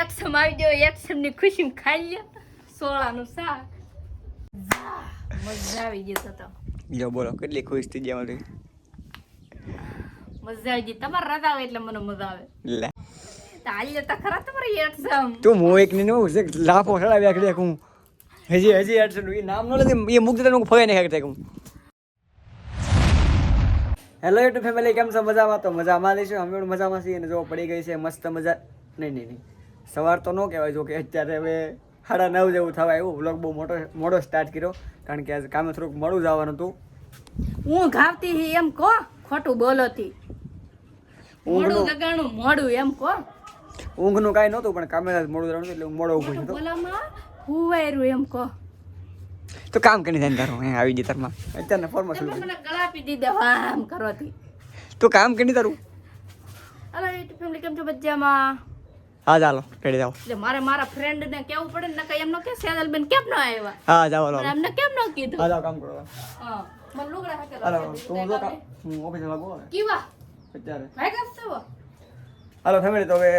એક્સમ આવી ગયો, એક્સમ ની ખુશી ખાઈ લ્યો. સોળાનું શાક મજા આવી ગઈ. તો જો બોલો કેટલી ખુશ થઈ ગયા મારી. મજા આવી ગઈ. તમારે રજા આવે એટલે મને મજા આવે. લે હાલ્યો તો ખરા તમારી એક્સમ. તું મો એક ને નો લાફો ચડાવ્યા કરે હું હજી એડસન એ નામ નો લે એ મુક દેતા હું ફગાઈ નાખ્યા કરતા હું. હેલો યુટ્યુબ ફેમિલી, કેમ છો? મજામાં? તો મજામાં લઈશું અમે પણ મજામાં છીએ. અને જો પડી ગઈ છે મસ્ત મજા. નહીં સવાર તો ન કહેવાય, જો કે અત્યારે હવે 9:30 જેવું થવા આવ્યું. વ્લોગ બહુ મોડો સ્ટાર્ટ કર્યો કારણ કે આજે કામે થોડુંક મોડું જવાનું હતું. હું ઘાવતી હી એમ કહો, ખોટું બોલોતી. મોડું લગાણું મોડું એમ કહો. ઊંઘનું કાંઈ નહોતું પણ કામે મોડું જવાનું એટલે હું મોડો ઊભો છું. બોલામાં હુવાયરું એમ કહો. તો કામ કરી થાય તારું અહીં આવી જઈ તારમાં અત્યારના ફોર્મમાં તમે મને ગળાપી દીધા આમ કરોતી. તું કામ કરી તારું. અલા યુટ્યુબ ફેમિલી, કેમ છો બચ્ચામાં? હા ચાલો રેડી જાઓ. એટલે મારા ફ્રેન્ડ ને કેવું પડે ને, કઈ એમનો કે સેજલબેન કેમ ન આવ્યા? હા જાઓ લો. એમને કેમ ન કીધું? હા જાઓ કામ કરો. હા મને લુગડા હાકે હાલો તું જો કા હું ઓફિસે લાગો કીવા અત્યારે. ભાઈ કસ છો? હાલો ફેમિલી, તો હવે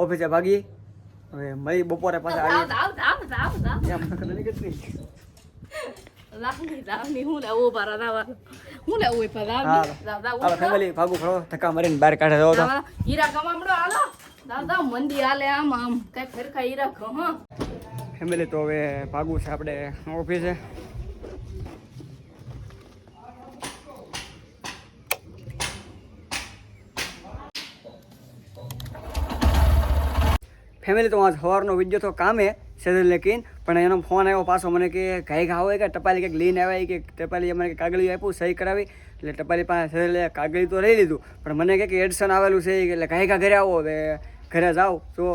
ઓફિસે ભાગી. હવે મળી બપોરે પાછા આવ આવી. આવ આવ આવ આવ એમ નથી કેટલી. લાવની હું લેવું બારા દાવા હું લેવું પર હા દાવ હાલો ફેમિલી, ભાગું ખરો ધક્કા મારીને બહાર કાઢે જાવ તો. હીરા કમામડો હાલો દાદા મંદી હાલે આમ આમ કઈ ફેરખા હીરા ખો. હા ફેમિલી, તો હવે ભાગું છે આપણે ઓફિસે. ફેમિલી, તો આજ સવારનો વિડીયો તો કામે સેજલને કહીને, પણ એનો ફોન આવ્યો પાછો મને કે ઘાઈ ઘા હોય કે ટપાલી કંઈક લઈને આવ્યા કે ટપાલી મને કાગળી આપ્યું સહી કરાવી. એટલે ટપાલી પાસે સેજલે કાગળી તો લઈ લીધું પણ મને કે એડસન આવેલું છે એટલે ઘાઈ ઘા ઘરે આવો. હવે ઘરે જાઓ તો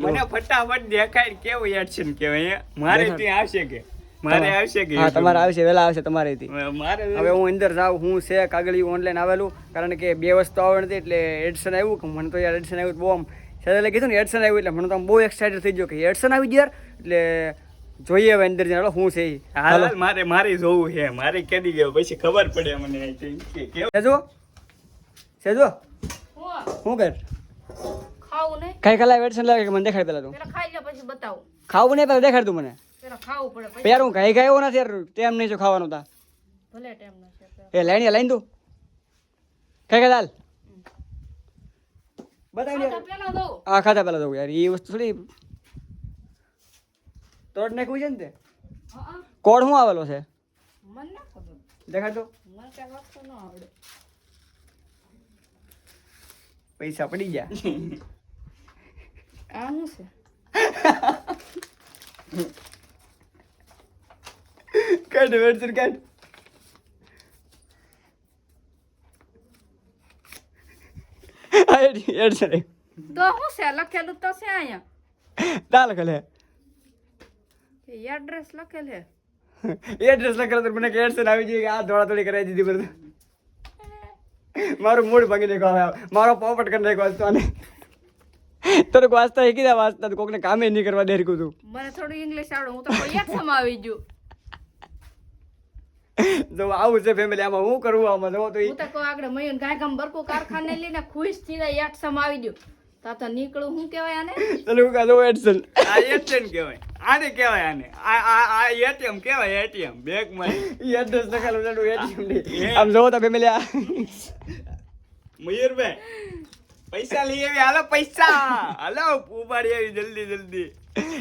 મને ફટાફટ દેખાય કેવું એડશન કહેવાય. મારે ત્યાં આવશે કે મારે આવશે કે હા તમારે આવશે, વહેલા આવશે તમારે થી. મારે હવે હું અંદર જાઉં, હું છે કાગળી ઓનલાઈન આવેલું કારણ કે 2 વસ્તુ આવે નથી એટલે એડસન આવ્યું કે મને તો યાર એડસન આવ્યું બહુ આમ સેજલે કીધું ને એડસન આવ્યું એટલે મને તો આમ બહુ એક્સાઇટેડ થઈ ગયો કે એડસન આવી ગયો એટલે જોઈએ હવે અંદર જઈને હું છે. હાલ મારે જોવું છે. મારે કેદી ગયો પછી ખબર પડે મને કે સેજો સેજો હું હું કર ખાવું નહીં કઈ કલા એડસન લાગે કે મને દેખાડ પેલા તું. પેલા ખાઈ લે પછી બતાવું. ખાવું નહીં પેલા દેખાડ તું મને. પેલા ખાવું પડે પછી યાર હું કઈ ગયો નથી યાર, ટેમ નહીં જો ખાવાનું તા. ભલે ટાઈમ ના છે. એ લાઈન દઉં કઈ દાલ બતાવી દે. પેલા દઉં હા ખાતા પેલા દઉં યાર, એ વસ્તુ થોડી તોડ નાખવું છે ને તે. હા કોડ શું આવેલો છે મને ના ખબર. દેખાડ તો. મને કઈ વસ્તુ ન આવડે. પૈસા પડી ગયા. આ શું છે? કાઢ વેડસર કાઢ. એડસર તો શું છે લખેલું તો છે અહીંયા દાલ ખલે એડ્રેસ લખેલ છે. એડ્રેસ લખેલો તો મને કે એડસર આવી જોઈએ કે આ દોડાદોડી કરાવી દીધી બધું. મારું મૂડ ભાગી નાખ્યો, મારો પોપટ કરી નાખ્યો વાંચતો. અને તને વાંચતા શીખી દે, વાંચતા તો કોકને કામે નહીં કરવા દે તું. મને થોડું ઇંગ્લિશ આવડે, હું તો કોઈ એક્સમ આવી ગયું. જો આવું છે ફેમિલી, આમાં હું કરવું આમાં જો તો હું તો કોઈ આગળ મયુન ગાયગામ બરકો કારખાને લઈને ખુશ થઈ જાય એક્સમ આવી ગયું. તો નીકળું શું કહેવાય આને? ચલો હું કાઢો એડસન. આ એટીએમ કહેવાય. આને કહેવાય આને આ એટીએમ કહેવાય. એટીએમ બેંક માં એડ્રેસ લખેલું છે એટીએમ નહીં. આમ જો તો ફેમિલી આ મયુરભાઈ પૈસા લઈ આવી. હાલો પૈસા હાલો ઉપાડી આવી જલ્દી.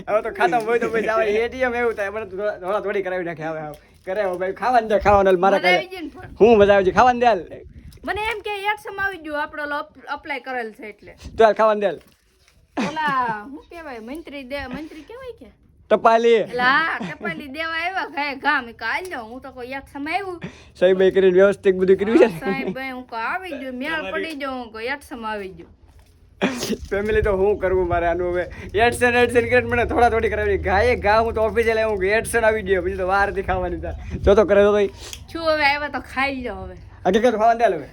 હવે તો ખાતા હોય તો પૈસા આવે. એટીએમ એવું થાય મને થોડા થોડી કરાવી નાખે. હવે કરે ભાઈ ખાવાનું દે, ખાવાનું મારા મજા કરે આવી ગઈ ને પણ. હું મજા આવી ખાવાનું દે. મને એમ કે એક્સમ આવી ગયું, આપણો અપ્લાય કરેલ છે એટલે. તો હાલ ખાવાનું દે. ઓલા શું કહેવાય મંત્રી કહેવાય કે ટપાલી એલા ટપાલી દેવા આવ્યા ગાય ગામ કાલ જાઉં. હું તો કોઈ એક્સમ આવ્યું સહી ભાઈ કરીને વ્યવસ્થિત બધું કર્યું છે. સાહેબ ભાઈ હું કો આવી ગયું, મેળ પડી જાઉં. હું કોઈ એક્સમ આવી ગયું. ફેમિલી, તો હું કરવું મારે આનું હવે એડસન કરીને મને થોડા થોડી કરાવી ગાયે ગા. હું તો ઓફિસે લાવું કે એડસન આવી ગયો પછી તો વાર થી ખાવાની હતા. જો તો કરે તો છું હવે આવ્યા તો ખાઈ જાઓ. હવે હકીકત ખાવાનું દે હવે.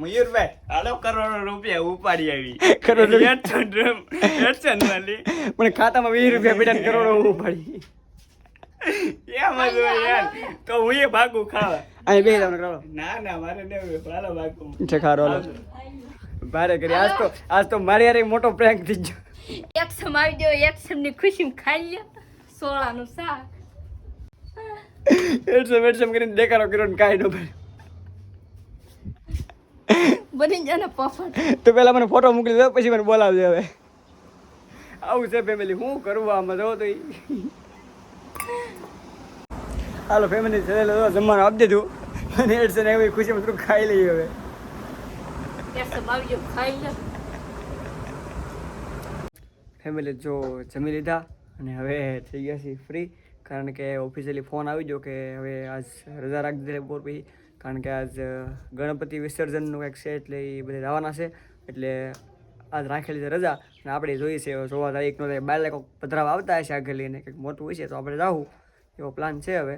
મયુરભાઈ હાલો કરોડો રૂપિયા ઉપાડી આવી. કરોડો એડશન વાલી મને ખાતામાં 20 રૂપિયા પીડા કરોડો હું પડી. એમ જ હોય યાર. તો હું એ ભાગું ખાવા. અહીં બે તમને કરો. ના મારે નહીં. હાલો ભાગું છે ખારો ભારે કરી આજ તો મારી યાર એક મોટો પ્રેન્ક થઈ ગયો એક્સમ આવી ગયો એક્સમ ની ખુશીમાં ખાઈ લે સોળાનું શાક એડસમ કરીને દેખાડો કર્યો ને કાંઈ ન ભાઈ બની જાય ને પફટ તો પહેલા મને ફોટો મોકલી દો પછી મને બોલાવજો હવે આવું છે ફેમિલી હું કરવું આમાં જો તો હાલો ફેમિલી જમવાનું આપી દીધું અને એડસન એવી ખુશીમાં થોડું ખાઈ લઈએ હવે એક્સમ આવી ગયો ખાઈ લે ફેમિલી જો જમી લીધા અને હવે થઈ ગયા છીએ ફ્રી કારણ કે ઓફિશિયલી ફોન આવી ગયો કે હવે આજ રજા રાખી દીધી બપોર પછી કારણ કે આજ ગણપતિ વિસર્જનનું કંઈક છે એટલે એ બધે જવાના છે એટલે આજ રાખેલી છે રજા અને આપણે જોઈએ છે 16 તારીખનો બાર પધરાવા આવતા હશે આગળ લઈને કંઈક મોટું હોય છે તો આપણે જાવું એવો પ્લાન છે હવે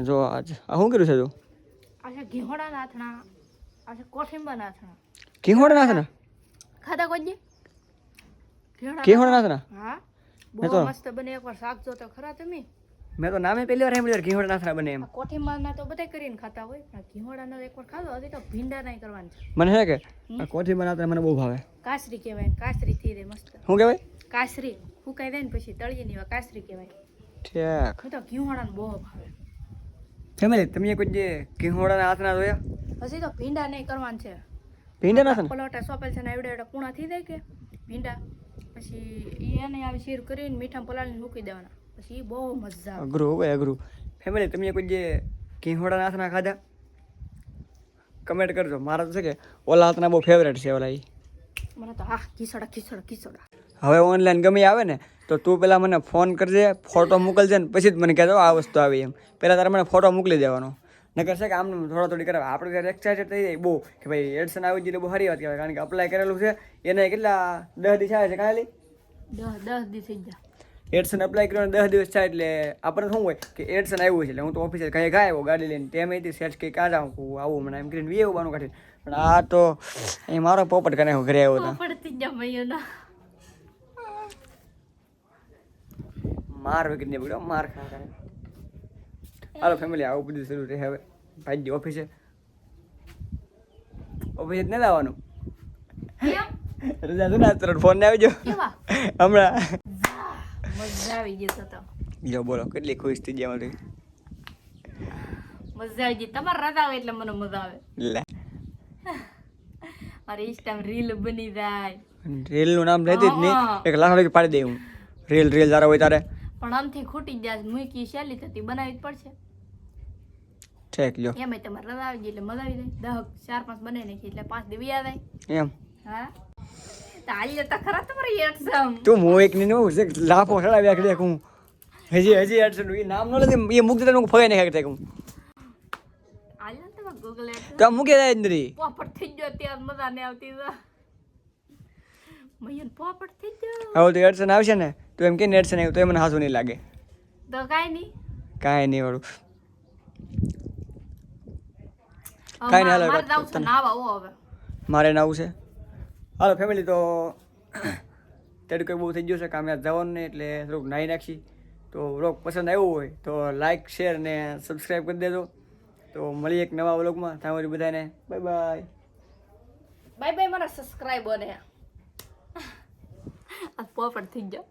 જો આજ આ શું કર્યું છે તું આજે ઘીહોડા નાથણા આજે કોઠીંબા નાથણા ઘીહોડા નાથના ખાધા કોઈ દી ઘીહોડા નાથના હા મેં બહુ તો- મસ્ત બને એકવાર શાક જો તો ખરા તમે મેં તો નામે પહેલી વાર સાંભળ્યું ઘીહોડા નાથના બને એમ આ કોઠીંબાના તો બધા કરીને ખાતા હોય પણ ઘીહોડાનો એકવાર ખાધો હજી તો ભીંડા નહીં કરવાનું છે મને છે કે આ કોઠી બનાવતા મને બહુ ભાવે કાસરી કહેવાય ને કાસરી થઈ રહે મસ્ત શું કહેવાય કાસરી ફૂકાઈ જાય ને પછી તળીએ ની કાસરી કહેવાય ઠીક હું તો ઘીહોડાને બહુ ભાવે ફેમિલી તમે કોઈ જે ઘીહોડાના હાથના જોયા હજી તો ભીંડા નહીં કરવાનું છે ભીંડા નાથના પલોટા સોપેલ છે ને એવડે એવડે પૂણા થઈ જાય કે ભીંડા પછી ઈ એને આવી શીર કરીને મીઠા પલાળીને મૂકી દેવાના પછી ઈ બહુ મજા આવે અઘરું હોય અઘરું ફેમિલી તમે કોઈ જે ઘીહોડા હાથના ખાધા કમેન્ટ કરજો મારા તો છે કે ઓલા હાથના બહુ ફેવરેટ છે ઓલા ઈ મને તો હા ખીસડા ખીસડા ખીસડા હવે ઓનલાઈન ગમે આવે ને તો તું પેલા મને ફોન કરજે ફોટો મોકલજે ને પછી જ મને કહેજો આ વસ્તુ આવી એમ પહેલાં તારે મને ફોટો મોકલી દેવાનો નકર છે કે આમ થોડા થોડી કરાવે આપણે ત્યારે એક્સાઇટેડ થઈ જાય બહુ કે ભાઈ એડસન આવી ગયું બહુ સારી વાત કહેવાય કારણ કે અપ્લાય કરેલું છે એને કેટલા 10 દિવસ આવે છે કાલે 10 દી થઈ ગયા એડસન અપ્લાય કર્યો 10 દિવસ થાય એટલે આપણે શું હોય કે એડસન આવ્યું છે એટલે હું તો ઓફિસે કંઈ આવ્યો ગાડી લઈને તેમ અહીંથી સેટ કંઈ કાં જાઉં હું આવું મને એમ કરીને વી બાનું કાઢી પણ આ તો એ મારો પોપટ કરીને હું ઘરે આવ્યો હતો પડતી જા મૈયોના માર વગર ને બગડ્યો માર ખા કરે હાલો ફેમિલી આવું બધું શરૂ રહે હવે ભાઈ ઓફિસે ઓફિસે જ નથી આવવાનું કેમ રજા છે ને આજ તરત ફોન ને આવી જાઓ કેવા હમણાં મજા આવી ગઈ તો જો બોલો કેટલી ખુશ થઈ ગયા મારી મજા આવી ગઈ તમારે રજા આવે એટલે મને મજા આવે લે મારે ઇન્સ્ટામાં રીલ બની જાય રીલનું નામ લેતી જ નહીં 1 લાખ રૂપિયા પાડી દે હું રીલ તારા હોય તારે પણ આમથી ખૂટી જાય મૂકી શેલી થતી બનાવી જ પડશે ઠીક લ્યો એમ તમારે રજા આવી ગઈ એટલે મજા આવી જાય 4-5 બનાવી નાખી એટલે 5 દી યાદ આવે એમ હા તો હાલ જતા ખરા તમારી એક્ઝામ તું મો એક ની નું લાફો ચડાવી આખડી હું હજી એડસન એ નામ ન લેતી એ મુકતા હું ફગાઈ નાખી હું હાલ ને તમારે ગૂગલ એડ તો આમ મૂકી જાય ઇન્દ્રી પોપટ થઈ ગયો ત્યાં મજા નહીં આવતી મૈયન પોપટ થઈ ગયો હવે તો એડસન આવશે ને તો એમ કે એડસન આવ્યું તો એ મને હાસું નહીં લાગે તો કાંઈ નહીં કાંઈ નહીં વાળું હવે કાંઈ નહીં, હાલો, મારે જાવું છે નાવા હો હવે મારે નાવું છે હાલો ફેમિલી તો તેડું કંઈ બહુ થઈ ગયું છે કામે આજ જવાનું નહીં એટલે થોડુંક નાહી નાખી તો વ્લોગ પસંદ આવ્યો હોય તો લાઇક શેર ને સબસ્ક્રાઈબ કરી દેજો તો મળીએ એક નવા વ્લોગમાં ત્યાં સુધી બધાને બાય બાય બાય બાય મારા સબસ્ક્રાઇબર ને આ પોપટ થઈ ગયો